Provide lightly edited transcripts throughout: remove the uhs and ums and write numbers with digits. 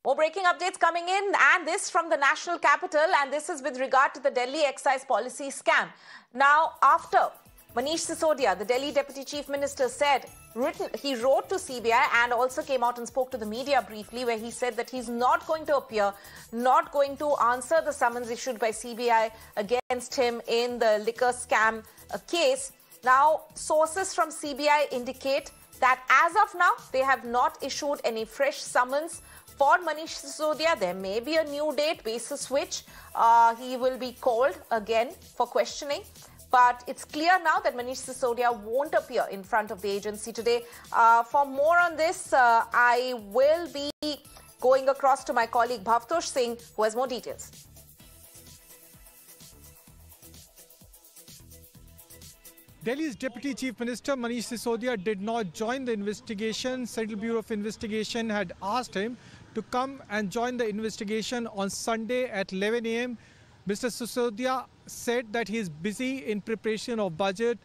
More breaking updates coming in, and this from the national capital, and this is with regard to the Delhi excise policy scam. Now, after Manish Sisodia, the Delhi Deputy Chief Minister, he wrote to CBI and also came out and spoke to the media briefly, where he said that he's not going to appear, not going to answer the summons issued by CBI against him in the liquor scam case. Now, sources from CBI indicate that as of now, they have not issued any fresh summons for Manish Sisodia. There may be a new date basis which he will be called again for questioning. But it's clear now that Manish Sisodia won't appear in front of the agency today. For more on this, I will be going across to my colleague Bhavtosh Singh, who has more details. Delhi's Deputy Chief Minister Manish Sisodia did not join the investigation. Central Bureau of Investigation had asked him to come and join the investigation on Sunday at 11 a.m. Mr. Sisodia said that he is busy in preparation of budget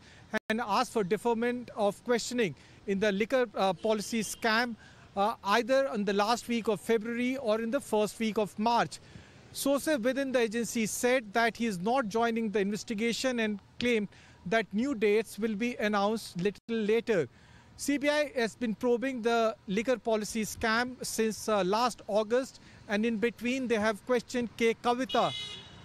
and asked for deferment of questioning in the liquor policy scam either on the last week of February or in the first week of March. Sources within the agency said that he is not joining the investigation and claimed that new dates will be announced little later. CBI has been probing the liquor policy scam since last August, and in between they have questioned K. Kavita.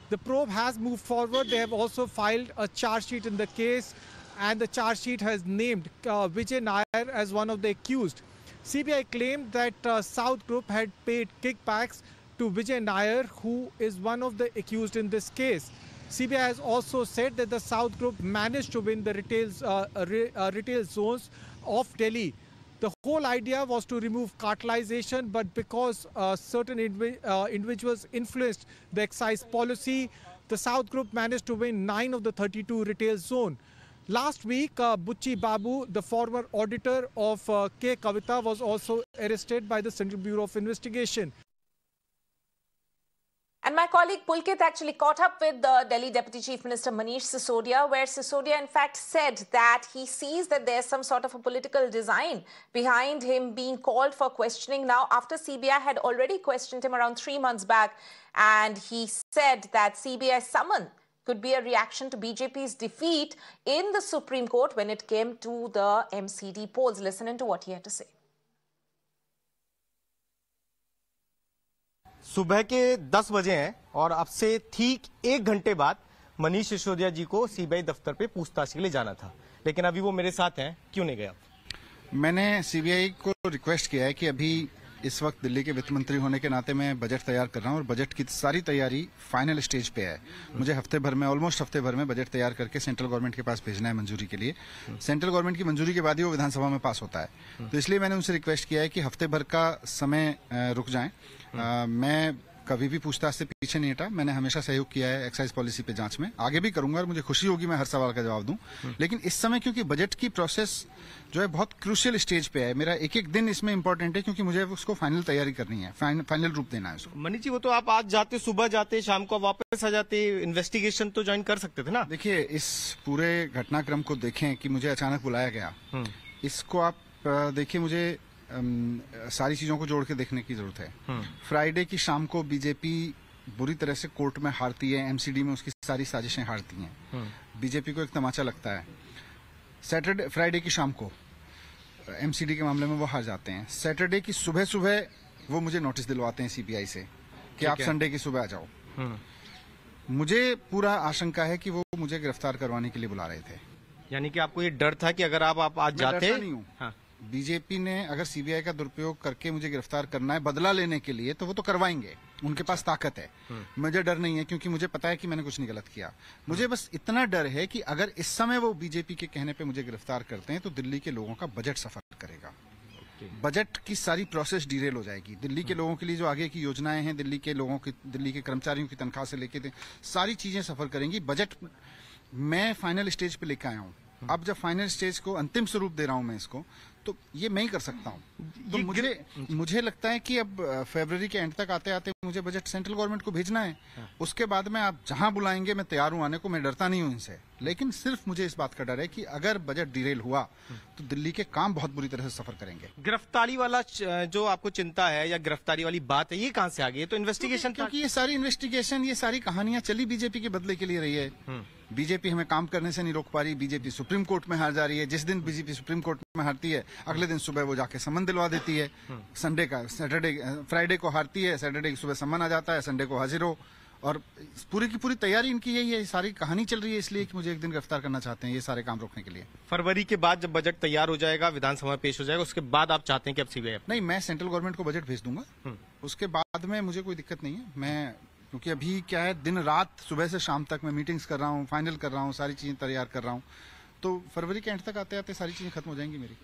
The probe has moved forward. They have also filed a charge sheet in the case, and the charge sheet has named Vijay Nair as one of the accused. CBI claimed that South Group had paid kickbacks to Vijay Nair, who is one of the accused in this case. CBI has also said that the South Group managed to win the retail zones of Delhi. The whole idea was to remove cartelization, but because certain individuals influenced the excise policy, the South Group managed to win 9 of the 32 retail zones. Last week, Bucci Babu, the former auditor of K. Kavita, was also arrested by the Central Bureau of Investigation. And my colleague Pulkit actually caught up with the Delhi Deputy Chief Minister Manish Sisodia, where Sisodia in fact said that he sees that there's some sort of a political design behind him being called for questioning now after CBI had already questioned him around 3 months back. And he said that CBI summon could be a reaction to BJP's defeat in the Supreme Court when it came to the MCD polls. Listen into what he had to say. सुबह के 10 बजे हैं और अब से ठीक 1 घंटे बाद मनीष सिसोदिया जी को सीबीआई दफ्तर पे पूछताछ के लिए जाना था, लेकिन अभी वो मेरे साथ हैं। क्यों नहीं गया? मैंने सीबीआई को रिक्वेस्ट किया है कि अभी इस वक्त दिल्ली के वित्त मंत्री होने के नाते मैं बजट तैयार कर रहा हूं और बजट की सारी तैयारी फाइनल स्टेज पे है। मुझे ऑलमोस्ट हफ्ते भर में बजट तैयार करके सेंट्रल गवर्नमेंट के पास भेजना है मंजूरी के लिए। सेंट्रल गवर्नमेंट की मंजूरी के बाद ही वो विधानसभा में पास होता है। तो इसलिए मैंने उनसे रिक्वेस्ट किया है कि हफ्ते भर का समय रुक जाएं। मैं कभी भी पूछताछ से पीछे नहीं हटा। मैंने हमेशा सहयोग किया है एक्साइज पॉलिसी पे जांच में, आगे भी करूंगा और मुझे खुशी होगी मैं हर सवाल का जवाब दूं। लेकिन इस समय क्योंकि बजट की प्रोसेस जो है बहुत क्रूशियल स्टेज पे है, मेरा एक एक दिन इसमें इंपॉर्टेंट है क्योंकि मुझे उसको फाइनल तैयारी करनी है, फाइनल रूप देना है उसको। मनीष जी, वो तो आप आज जाते, सुबह जाते, शाम को वापस आ जाते, इन्वेस्टिगेशन तो ज्वाइन कर सकते थे ना? देखिए, इस पूरे घटनाक्रम को देखें कि मुझे अचानक बुलाया गया, इसको आप देखिए, मुझे सारी चीजों को जोड़ के देखने की जरूरत है। फ्राइडे की शाम को बीजेपी बुरी तरह से कोर्ट में हारती है, एमसीडी में उसकी सारी साजिशें हारती हैं। बीजेपी को एक तमाचा लगता है। फ्राइडे की शाम को एमसीडी के मामले में वो हार जाते हैं। सैटरडे की सुबह सुबह वो मुझे नोटिस दिलवाते हैं सीबीआई से कि आप संडे की सुबह आ जाओ। मुझे पूरा आशंका है कि वो मुझे गिरफ्तार करवाने के लिए बुला रहे थे। यानी कि आपको ये डर था कि अगर आप आज जाते? नहीं हूँ। बीजेपी ने अगर सीबीआई का दुरुपयोग करके मुझे गिरफ्तार करना है बदला लेने के लिए, तो वो तो करवाएंगे, उनके पास ताकत है। मुझे डर नहीं है क्योंकि मुझे पता है कि मैंने कुछ नहीं गलत किया। मुझे बस इतना डर है कि अगर इस समय वो बीजेपी के कहने पे मुझे गिरफ्तार करते हैं तो दिल्ली के लोगों का बजट सफर करेगा। बजट की सारी प्रोसेस डिरेल हो जाएगी। दिल्ली के लोगों के लिए जो आगे की योजनाएं हैं, दिल्ली के कर्मचारियों की तनख्वाह से लेके सारी चीजें सफर करेंगी। बजट मैं फाइनल स्टेज पे लेकर आया हूँ। अब जब फाइनल स्टेज को अंतिम स्वरूप दे रहा हूं मैं इसको, तो ये मैं ही कर सकता हूँ। तो मुझे लगता है कि अब फरवरी के एंड तक आते आते मुझे बजट सेंट्रल गवर्नमेंट को भेजना है। उसके बाद में आप जहां बुलाएंगे मैं तैयार हूं आने को, मैं डरता नहीं हूं इनसे। लेकिन सिर्फ मुझे इस बात का डर है कि अगर बजट डिरेल हुआ तो दिल्ली के काम बहुत बुरी तरह से सफर करेंगे। गिरफ्तारी वाला जो आपको चिंता है या गिरफ्तारी वाली बात है, ये कहां से आ गई? ये तो इन्वेस्टिगेशन, क्योंकि ये सारी इन्वेस्टिगेशन, ये सारी कहानियां चली बीजेपी के बदले के लिए रही है। बीजेपी हमें काम करने से नहीं रोक पा रही, बीजेपी सुप्रीम कोर्ट में हार जा रही है। जिस दिन बीजेपी सुप्रीम कोर्ट में हारती है अगले दिन सुबह वो जाके सम्मन दिलवा देती है। फ्राइडे को हारती है, सैटरडे की सुबह सम्मन आ जाता है, संडे को हाजिर हो। और पूरी की पूरी तैयारी इनकी यही है, सारी कहानी चल रही है इसलिए कि मुझे एक दिन गिरफ्तार करना चाहते हैं, ये सारे काम रोकने के लिए। फरवरी के बाद जब बजट तैयार हो जाएगा, विधानसभा में पेश हो जाएगा, उसके बाद आप चाहते हैं कि अब सीबीआई? नहीं, मैं सेंट्रल गवर्नमेंट को बजट भेज दूंगा, उसके बाद में मुझे कोई दिक्कत नहीं है। मैं क्योंकि अभी क्या है, दिन रात सुबह से शाम तक मैं मीटिंग्स कर रहा हूँ, फाइनल कर रहा हूँ, सारी चीजें तैयार कर रहा हूँ। तो फरवरी के एंड तक आते आते सारी चीजें खत्म हो जाएंगी मेरी।